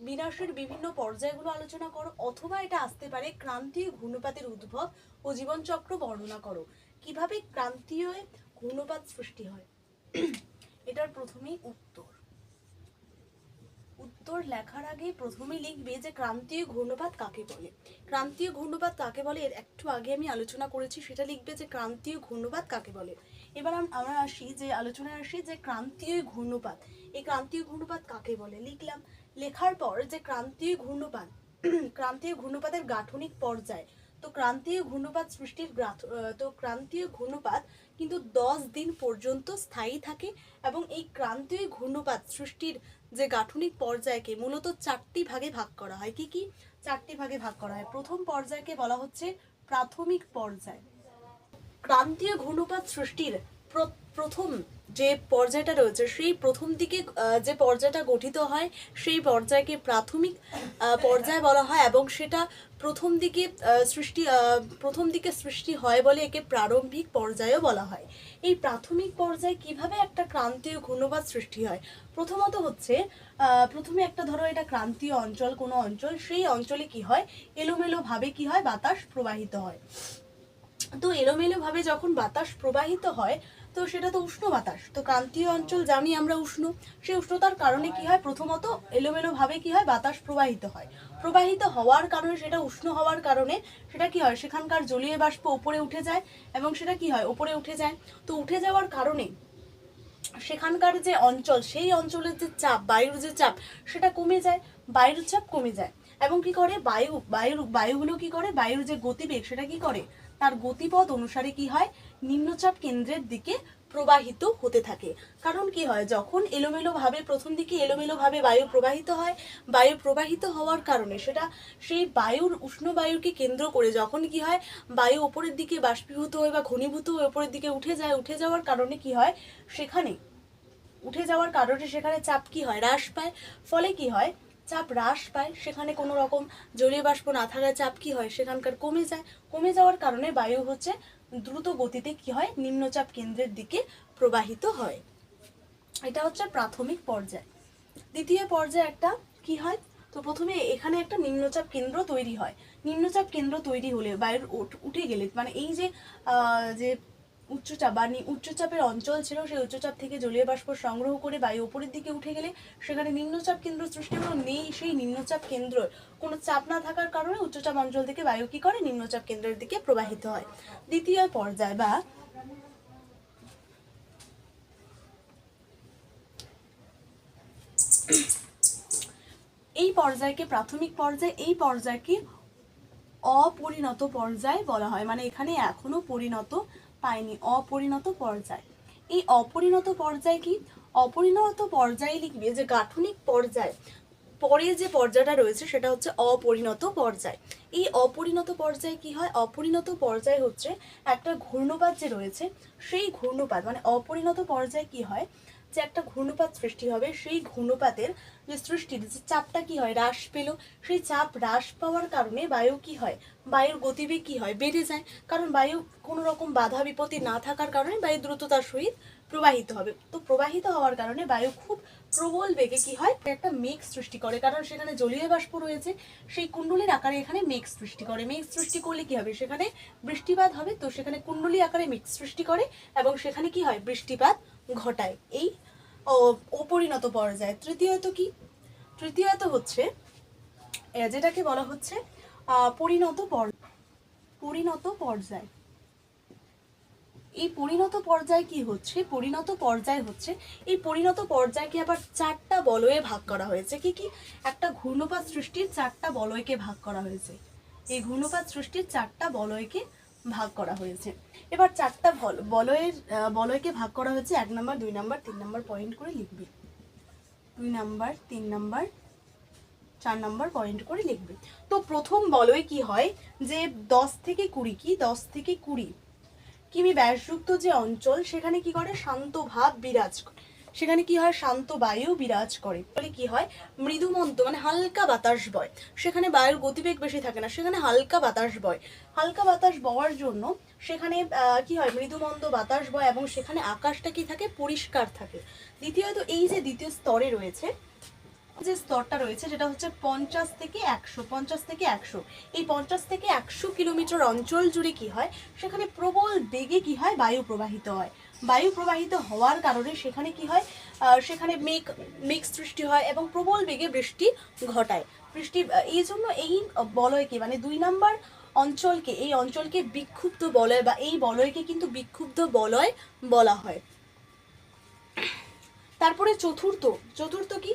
বিনাশের বিভিন্ন পর্যায়গুলো আলোচনা করো, অথবা এটা আসতে পারে ক্রান্তীয় ঘূর্ণপাতের উদ্ভব ও জীবনচক্র বর্ণনা করো, কিভাবে ক্রান্তীয় ঘূর্ণপাত সৃষ্টি হয়। এটার প্রথমেই উত্তর লেখার আগে প্রথমেই লিখবে যে ক্রান্তীয় ঘূর্ণপাত কাকে বলে। ক্রান্তীয় ঘূর্ণপাত কাকে বলে এর একটু আগে আমি আলোচনা করেছি, সেটা লিখবে যে ক্রান্তীয় ঘূর্ণপাত কাকে বলে। এবার আমরা আলোচনায় আসি যে ক্রান্তীয় ঘূর্ণপাত, এই ক্রান্তীয় ঘূর্ণপাত কাকে বলে। লিখলাম, লেখার পর যে ক্রান্তীয় ঘূর্ণপাতের গাঠনিক পর্যায়, তো ক্রান্তীয় ঘূর্ণপাত সৃষ্টির তো ক্রান্তীয় ঘূর্ণপাত কিন্তু 10 দিন পর্যন্ত স্থায়ী থাকে এবং এই ক্রান্তীয় ঘূর্ণপাত সৃষ্টির যে গাঠনিক পর্যায়কে মূলত 4টি ভাগে ভাগ করা হয়। কি কি 4টি ভাগে ভাগ করা হয়? প্রথম পর্যায়কে বলা হচ্ছে প্রাথমিক পর্যায়। ক্রান্তীয় ঘূর্ণপাত সৃষ্টির প্রথম যে পর্যায়টা রয়েছে সেই প্রথম দিকে যে পর্যায়টা গঠিত হয় সেই পর্যায়কে প্রাথমিক পর্যায় বলা হয় এবং সেটা প্রথম দিকে সৃষ্টি হয় বলে একে প্রারম্ভিক পর্যায়ও বলা হয়। এই প্রাথমিক পর্যায়ে কিভাবে একটা ক্রান্তীয় ঘূর্ণপাত সৃষ্টি হয়? প্রথমত হচ্ছে প্রথমে একটা ধরো এটা ক্রান্তীয় অঞ্চল, কোনো অঞ্চল, সেই অঞ্চলে কি হয় এলোমেলো ভাবে কি হয় বাতাস প্রবাহিত হয়। তো এলোমেলো ভাবে যখন বাতাস প্রবাহিত হয় তো সেটা তো উষ্ণ বাতাস, তো ক্রান্তীয় অঞ্চল জানি আমরা উষ্ণ, সেই উষ্ণতার কারণে কি হয় প্রথমত এলোমেলো ভাবে কি হয় বাতাস প্রবাহিত হয়। প্রবাহিত হওয়ার কারণে সেটা উষ্ণ হওয়ার কারণে সেটা কি হয় সেখানকার জলীয় বাষ্প উপরে উঠে যায় এবং সেটা কি হয় উপরে উঠে যায়। তো উঠে যাওয়ার কারণে সেখানকার যে অঞ্চল সেই অঞ্চলের যে চাপ বায়ুর যে চাপ সেটা কমে যায়, বায়ুর চাপ কমে যায় এবং কি করে বায়ুগুলো কি করে বায়ুর যে গতিবেগ সেটা কি করে তার গতিপথ অনুসারে কি হয় নিম্নচাপ কেন্দ্রের দিকে প্রবাহিত হতে থাকে। কারণ কি হয় যখন এলোমেলো ভাবে প্রথম দিকে এলোমেলো ভাবে বায়ু প্রবাহিত হয়, বায়ু প্রবাহিত হওয়ার কারণে সেটা সেই বায়ুর উষ্ণ বায়ুকে কেন্দ্র করে যখন কি হয় বায়ু উপরের দিকে বাষ্পীভূত হয়ে বা ঘনীভূত হয়ে উপরের দিকে উঠে যায়, উঠে যাওয়ার কারণে কি হয় সেখানে চাপ কি হয় হ্রাস পায়। ফলে কি হয় চাপ হ্রাস পায়, সেখানে কোনো রকম জলীয় বাষ্প না থাকায় চাপ কি হয় সেখানকার কমে যায়। কমে যাওয়ার কারণে বায়ু হচ্ছে দ্রুত গতিতে কি হয় নিম্নচাপ কেন্দ্রের দিকে প্রবাহিত হয়। এটা হচ্ছে প্রাথমিক পর্যায়। দ্বিতীয় পর্যায়ে একটা কি হয়, তো প্রথমে এখানে একটা নিম্নচাপ কেন্দ্র তৈরি হয়। নিম্নচাপ কেন্দ্র তৈরি হলে বায়ুর উঠে গেলে মানে এই যে যে উচ্চচাপ বা উচ্চচাপের অঞ্চল ছিল সেই উচ্চচাপ থেকে জলীয় বাষ্প সংগ্রহ করে বায়ু উপরের দিকে উঠে গেলে সেখানে নিম্নচাপ কেন্দ্র সৃষ্টি হলো নেই, সেই নিম্নচাপ কেন্দ্র কোনো চাপ না থাকার কারণে উচ্চচাপ অঞ্চল থেকে বায়ু কি করে নিম্নচাপ কেন্দ্রের দিকে প্রবাহিত হয়। দ্বিতীয় পর্যায় বা এই পর্যায়কে প্রাথমিক পর্যায়, এই পর্যায়কে অপরিণত পর্যায় বলা হয়, মানে এখানে এখনো পরিণত পায়নি, অপরিণত পর্যায়। এই অপরিণত পর্যায় কি? অপরিণত পর্যায়ে লিখবে যে গাঠনিক পর্যায় পরে যে পর্যায়টা রয়েছে সেটা হচ্ছে অপরিণত পর্যায়। এই অপরিণত পর্যায়ে কি হয়? অপরিণত পর্যায় হচ্ছে একটা ঘূর্ণপাত যে রয়েছে সেই ঘূর্ণপাত মানে অপরিণত পর্যায়ে কি হয় যে একটা ঘূর্ণপাত সৃষ্টি হবে, সেই ঘূর্ণপাতের যে সৃষ্টির যে চাপটা কি হয় হ্রাস পেল, সেই চাপ হ্রাস পাওয়ার কারণে বায়ু কি হয় বায়ুর গতিবেগ কি হয় বেড়ে যায়। কারণ বায়ু কোনো রকম বাধা বিপত্তি না থাকার কারণে বায়ু দ্রুততার সহিত প্রবাহিত হবে। তো প্রবাহিত হওয়ার কারণে বায়ু খুব প্রবল বেগে কি হয় একটা মেঘ সৃষ্টি করে, কারণ সেখানে জলীয় বাষ্প রয়েছে, সেই কুণ্ডলীর আকারে এখানে মেঘ সৃষ্টি করে। মেঘ সৃষ্টি করলে কি হবে সেখানে বৃষ্টিপাত হবে, তো সেখানে কুণ্ডলী আকারে মেঘ সৃষ্টি করে এবং সেখানে কি হয় বৃষ্টিপাত ঘটায়। এই অপরিণত পর্যায়। তৃতীয়ত কি? তৃতীয়ত হচ্ছে যেটাকে বলা হচ্ছে পরিণত পর্যায়। এই পরিণত পর্যায় কি হচ্ছে? পরিণত পর্যায় হচ্ছে এই পরিণত পর্যায়কে আবার 4টা বলয়ে ভাগ করা হয়েছে। কি কি? একটা ঘূর্ণপাত সৃষ্টির 4টা বলয়কে ভাগ করা হয়েছে। এই ঘূর্ণপাত সৃষ্টির 4টা বলয়কে ভাগ করা হয়েছে। এবার 4টা বলয়কে ভাগ করা হয়েছে 1 নম্বর 2 নম্বর 3 নম্বর পয়েন্ট করে লিখবে। 2 নম্বর 3 নম্বর 4 নম্বর পয়েন্ট করে লিখবে। তো প্রথম বলয় কি হয় যে 10 থেকে 20 কিমি ব্যাসযুক্ত যে অঞ্চল সেখানে কি করে শান্ত ভাব বিরাজ করে, সেখানে কি হয় শান্ত বায়ু বিরাজ করে। ফলে কি হয় মৃদুমন্দ মানে হালকা বাতাস বয়, সেখানে বায়ুর গতিবেগ বেশি থাকে না, সেখানে হালকা বাতাস বয়। হালকা বাতাস বওয়ার জন্য সেখানে কি হয় মৃদুমন্দ বাতাস বয় এবং সেখানে আকাশটা কি থাকে পরিষ্কার থাকে। দ্বিতীয়ত এই যে দ্বিতীয় স্তরে রয়েছে যে স্তরটা রয়েছে যেটা হচ্ছে 50 থেকে 100 এই 50 থেকে 100 কিলোমিটার অঞ্চল জুড়ে কি হয় সেখানে প্রবল বেগে কি হয় বায়ু প্রবাহিত হয়। বায়ু প্রবাহিত হওয়ার কারণে সেখানে কি হয় সেখানে মেঘ সৃষ্টি হয় এবং প্রবল বেগে বৃষ্টি ঘটায়। এই জন্য এই বলয়কে মানে 2 নম্বর অঞ্চলকে এই অঞ্চলকে বিক্ষুব্ধ বলয় বা এই বলয়কে কিন্তু বিক্ষুব্ধ বলয় বলা হয়। তারপরে চতুর্থ কি,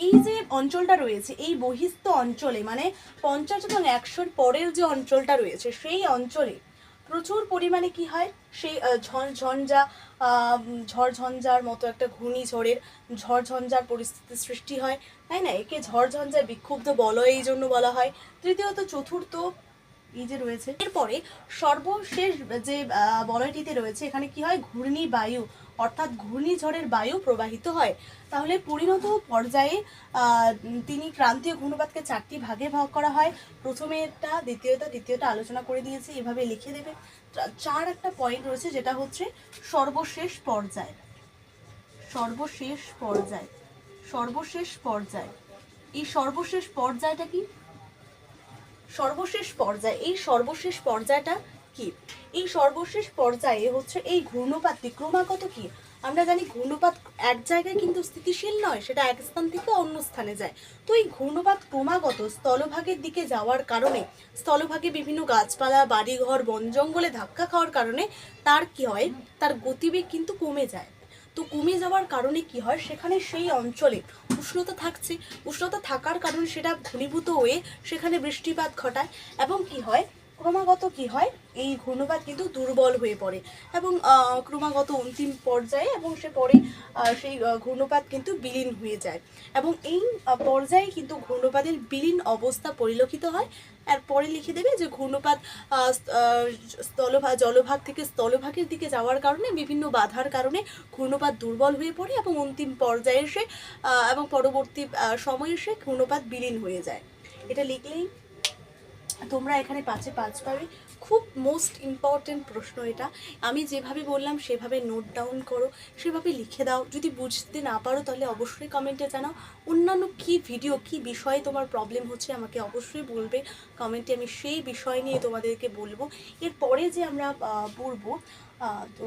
এই যে অঞ্চলটা রয়েছে এই বহিস্থ অঞ্চলে মানে 50 এবং 100-র পরের যে অঞ্চলটা রয়েছে সেই অঞ্চলে প্রচুর পরিমাণে কি হয়, সেই ঝড়ঝঞ্ঝার মতো একটা ঘূর্ণিঝড়ের ঝড়ঝঞ্ঝার পরিস্থিতি সৃষ্টি হয়, তাই না? একে ঝড়ঝঞ্ঝার বিক্ষুব্ধ বলয় এই জন্য বলা হয়। তৃতীয়ত চতুর্থ এই যে রয়েছে। এরপরে সর্বশেষ যে বলয়টিতে রয়েছে এখানে কি হয়, ঘূর্ণি বায়ু অর্থাৎ ঘূর্ণিঝড়ের বায়ু প্রবাহিত হয়। তাহলে পরিণত পর্যায়ে তিনি ক্রান্তীয় ঘূর্ণিপাতকে 4টি ভাগে ভাগ করা হয়। প্রথমেরটা, দ্বিতীয়টা, তৃতীয়টা আলোচনা করে দিয়েছি, এভাবে লিখে দেবে। 4 একটা পয়েন্ট রয়েছে, যেটা হচ্ছে সর্বশেষ পর্যায়। এই সর্বশেষ পর্যায়টা কি, এই সর্বশেষ পর্যায়টা কি, এই সর্বশেষ পর্যায়ে হচ্ছে এই ঘূর্ণপাতটি ক্রমাগত কি, আমরা জানি ঘূর্ণপাত এক জায়গায় কিন্তু স্থিতিশীল নয়, সেটা এক স্থান থেকে অন্য স্থানে যায়। তো এই ঘূর্ণপাত ক্রমাগত স্থলভাগের দিকে যাওয়ার কারণে, স্থলভাগে বিভিন্ন গাছপালা, বাড়িঘর, বন জঙ্গলে ধাক্কা খাওয়ার কারণে তার কি হয়, তার গতিবেগ কিন্তু কমে যায়। তো কমে যাওয়ার কারণে কি হয়, সেখানে সেই অঞ্চলে উষ্ণতা থাকার কারণে সেটা ঘনীভূত হয়ে সেখানে বৃষ্টিপাত ঘটায় এবং কি হয়, ক্রমাগত কি হয়, এই ঘূর্ণিপাত কিন্তু দুর্বল হয়ে পড়ে এবং ক্রমাগত অন্তিম পর্যায়ে এবং সে পরে সেই ঘূর্ণিপাত কিন্তু বিলীন হয়ে যায় এবং এই পর্যায়ে কিন্তু ঘূর্ণিপাতের বিলীন অবস্থা পরিলক্ষিত হয়। এরপরে লিখে দেবে যে ঘূর্ণিপাত জলভাগ থেকে স্থলভাগের দিকে যাওয়ার কারণে বিভিন্ন বাধার কারণে ঘূর্ণিপাত দুর্বল হয়ে পড়ে এবং অন্তিম পর্যায়ে এসে এবং পরবর্তী সময়ে এসে ঘূর্ণিপাত বিলীন হয়ে যায়। এটা লিখলেই তোমরা এখানে 5-এ 5 পাবে। খুব মোস্ট ইম্পর্টেন্ট প্রশ্ন এটা। আমি যেভাবে বললাম সেভাবে নোট ডাউন করো, সেভাবে লিখে দাও। যদি বুঝতে না পারো তাহলে অবশ্যই কমেন্টে জানাও। অন্যান্য কী ভিডিও, কী বিষয়ে তোমার প্রবলেম হচ্ছে আমাকে অবশ্যই বলবে কমেন্টে, আমি সেই বিষয় নিয়ে তোমাদেরকে বলবো। এরপরে যে আমরা পড়বো, তো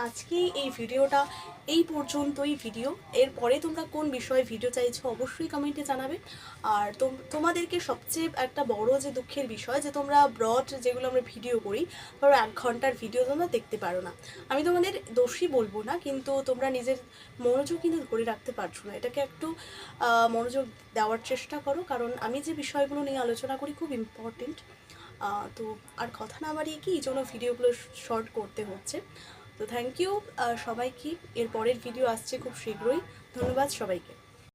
আজকে এই ভিডিওটা এই পর্যন্তই ভিডিও। এরপরে তোমরা কোন বিষয়ে ভিডিও চাইছো অবশ্যই কমেন্টে জানাবে। আর তোমাদেরকে সবচেয়ে একটা বড় যে দুঃখের বিষয় যে তোমরা ব্রড যেগুলো আমরা ভিডিও করি, ধরো 1 ঘন্টার ভিডিও তোমরা দেখতে পারো না। আমি তোমাদের দোষী বলবো না, কিন্তু তোমরা নিজের মনোযোগ কিন্তু ধরে রাখতে পারছো না। এটাকে একটু মনোযোগ দেওয়ার চেষ্টা করো, কারণ আমি যে বিষয়গুলো নিয়ে আলোচনা করি খুব ইম্পর্টেন্ট। তো আর কথা না বাড়িয়ে কি এই জন্য ভিডিওগুলো শর্ট করতে হচ্ছে। তো থ্যাংক ইউ সবাইকে। এর পরের ভিডিও আসছে খুব শীঘ্রই। ধন্যবাদ সবাইকে।